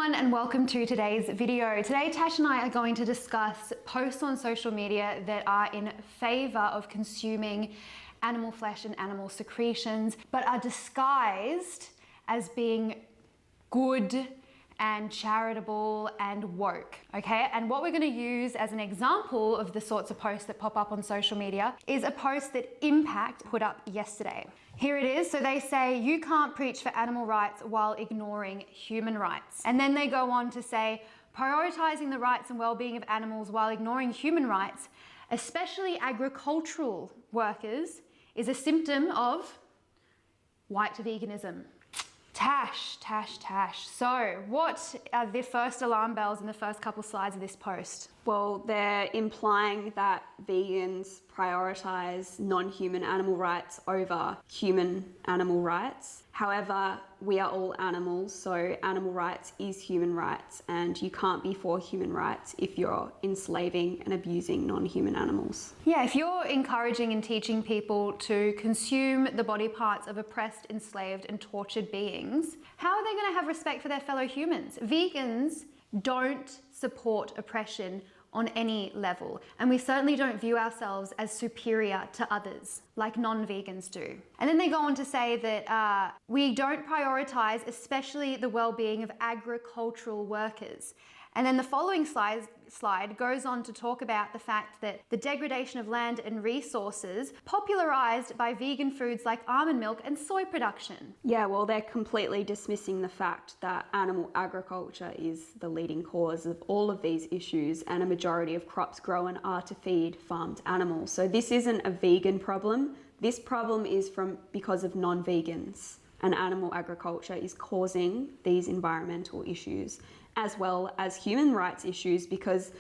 everyone and welcome to today's video. Today Tash and I are going to discuss posts on social media that are in favor of consuming animal flesh and animal secretions, but are disguised as being good and charitable and woke, okay? And what we're gonna use as an example of the sorts of posts that pop up on social media is a post that Impact put up yesterday. Here it is. So they say, you can't preach for animal rights while ignoring human rights. And then they go on to say, prioritizing the rights and well-being of animals while ignoring human rights, especially agricultural workers, is a symptom of white veganism. Tash. So what are the first alarm bells in the first couple slides of this post? Well, they're implying that vegans prioritize non-human animal rights over human animal rights. However, we are all animals, so animal rights is human rights, and you can't be for human rights if you're enslaving and abusing non-human animals. Yeah, if you're encouraging and teaching people to consume the body parts of oppressed, enslaved, and tortured beings, how are they going to have respect for their fellow humans? Vegans don't support oppression on any level, and we certainly don't view ourselves as superior to others like non-vegans do. And then they go on to say that we don't prioritize especially the well-being of agricultural workers. And then the following slide goes on to talk about the fact that the degradation of land and resources popularized by vegan foods like almond milk and soy production. Yeah, well, they're completely dismissing the fact that animal agriculture is the leading cause of all of these issues, and a majority of crops grown are to feed farmed animals. So this isn't a vegan problem. This problem is because of non-vegans, and animal agriculture is causing these environmental issues, as well as human rights issues, because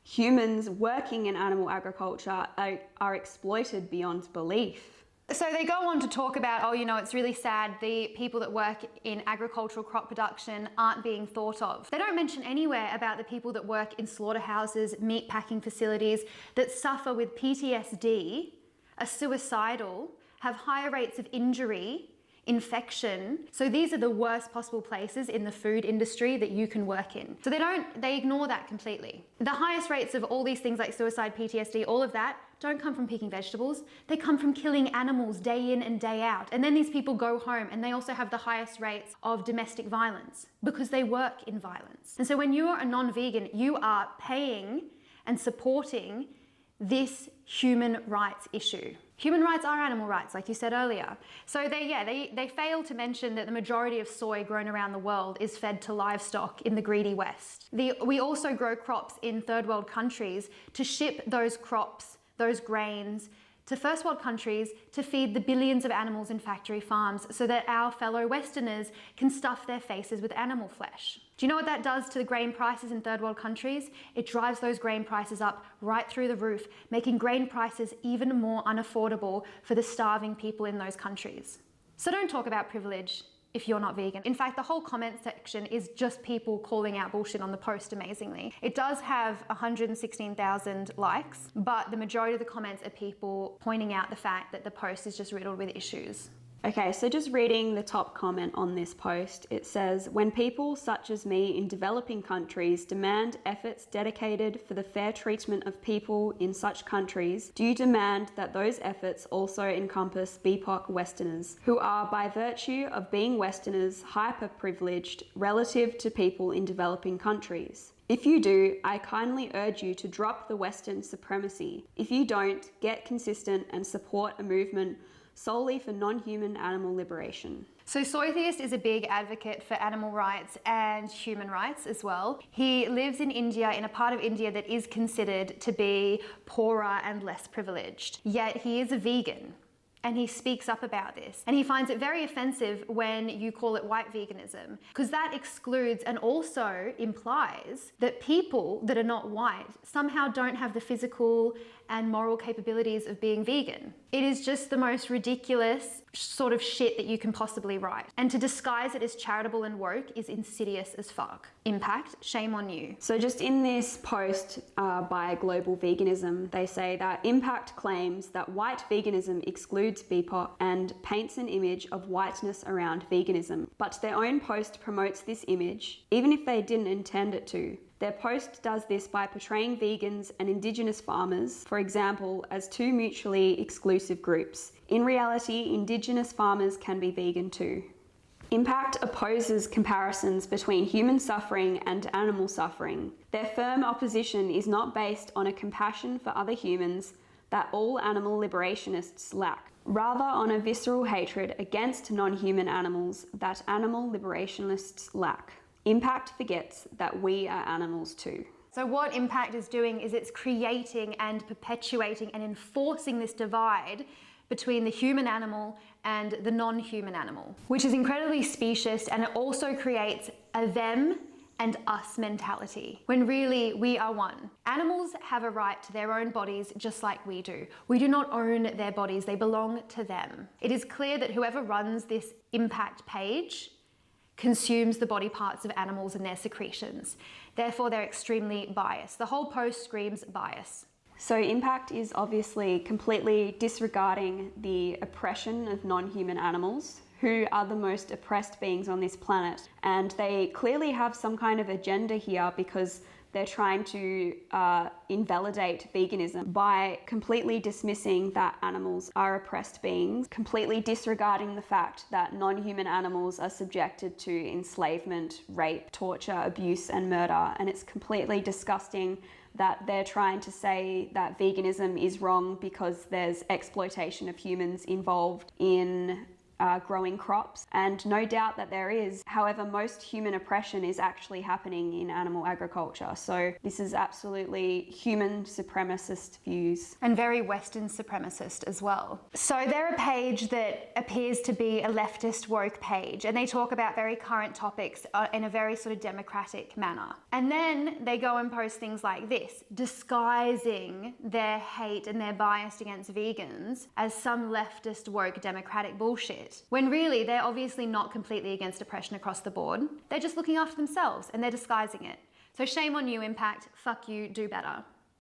humans working in animal agriculture are exploited beyond belief. So they go on to talk about, oh, you know, it's really sad the people that work in agricultural crop production aren't being thought of. They don't mention anywhere about the people that work in slaughterhouses, meat packing facilities, that suffer with PTSD, are suicidal, have higher rates of injury, infection. So these are the worst possible places in the food industry that you can work in. So they ignore that completely. The highest rates of all these things like suicide, PTSD, all of that don't come from picking vegetables. They come from killing animals day in and day out. And then these people go home and they also have the highest rates of domestic violence because they work in violence. And so when you are a non-vegan, you are paying and supporting this human rights issue. Human rights are animal rights, like you said earlier. So they fail to mention that the majority of soy grown around the world is fed to livestock in the greedy West. We also grow crops in third world countries to ship those crops, those grains, to first world countries to feed the billions of animals in factory farms so that our fellow Westerners can stuff their faces with animal flesh. Do you know what that does to the grain prices in third world countries? It drives those grain prices up right through the roof, making grain prices even more unaffordable for the starving people in those countries. So don't talk about privilege if you're not vegan. In fact, the whole comment section is just people calling out bullshit on the post, amazingly. It does have 116,000 likes, but the majority of the comments are people pointing out the fact that the post is just riddled with issues. Okay, so just reading the top comment on this post, it says, when people such as me in developing countries demand efforts dedicated for the fair treatment of people in such countries, do you demand that those efforts also encompass BIPOC Westerners, who are by virtue of being Westerners hyper-privileged relative to people in developing countries? If you do, I kindly urge you to drop the Western supremacy. If you don't, get consistent and support a movement solely for non-human animal liberation. So Soytheist is a big advocate for animal rights and human rights as well. He lives in India, in a part of India that is considered to be poorer and less privileged. Yet he is a vegan. And he speaks up about this. And he finds it very offensive when you call it white veganism, because that excludes and also implies that people that are not white somehow don't have the physical and moral capabilities of being vegan. It is just the most ridiculous sort of shit that you can possibly write. And to disguise it as charitable and woke is insidious as fuck. Impact, shame on you. So just in this post by Global Veganism, they say that Impact claims that white veganism excludes goods BPOC and paints an image of whiteness around veganism. But their own post promotes this image, even if they didn't intend it to. Their post does this by portraying vegans and Indigenous farmers, for example, as two mutually exclusive groups. In reality, Indigenous farmers can be vegan too. Impact opposes comparisons between human suffering and animal suffering. Their firm opposition is not based on a compassion for other humans that all animal liberationists lack, rather on a visceral hatred against non-human animals that animal liberationists lack. Impact forgets that we are animals too. So what Impact is doing is it's creating and perpetuating and enforcing this divide between the human animal and the non-human animal, which is incredibly specious, and it also creates a them and us mentality, when really we are one. Animals have a right to their own bodies just like we do. We do not own their bodies, they belong to them. It is clear that whoever runs this Impact page consumes the body parts of animals and their secretions. Therefore, they're extremely biased. The whole post screams bias. So Impact is obviously completely disregarding the oppression of non-human animals, who are the most oppressed beings on this planet. And they clearly have some kind of agenda here because they're trying to invalidate veganism by completely dismissing that animals are oppressed beings, completely disregarding the fact that non-human animals are subjected to enslavement, rape, torture, abuse, and murder. And it's completely disgusting that they're trying to say that veganism is wrong because there's exploitation of humans involved in growing crops, and no doubt that there is. However, most human oppression is actually happening in animal agriculture. So this is absolutely human supremacist views. And very Western supremacist as well. So they're a page that appears to be a leftist woke page, and they talk about very current topics in a very sort of democratic manner. And then they go and post things like this, disguising their hate and their bias against vegans as some leftist woke democratic bullshit, when really they're obviously not completely against oppression across the board. They're just looking after themselves and they're disguising it. So shame on you, Impact. Fuck you, do better.